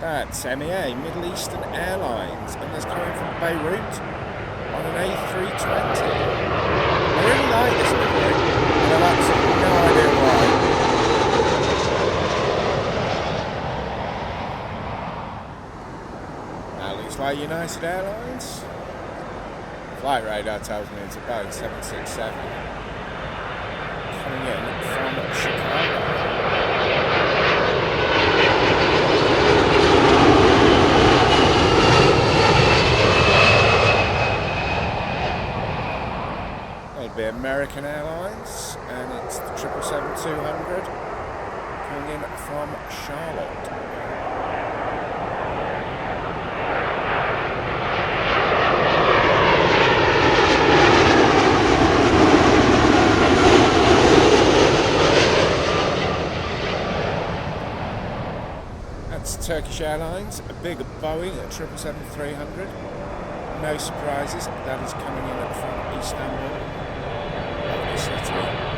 That's MEA, Middle Eastern Airlines, and that's coming from Beirut on an A320. I really like this livery, and I've absolutely no idea why. That looks like United Airlines. Flight radar tells me it's a Boeing 767 coming in from Chicago. It'll be American Airlines, and it's the 777-200 coming in from Charlotte. That's Turkish Airlines, a big Boeing at 777-300. No surprises, that is coming in from Istanbul, lovely city.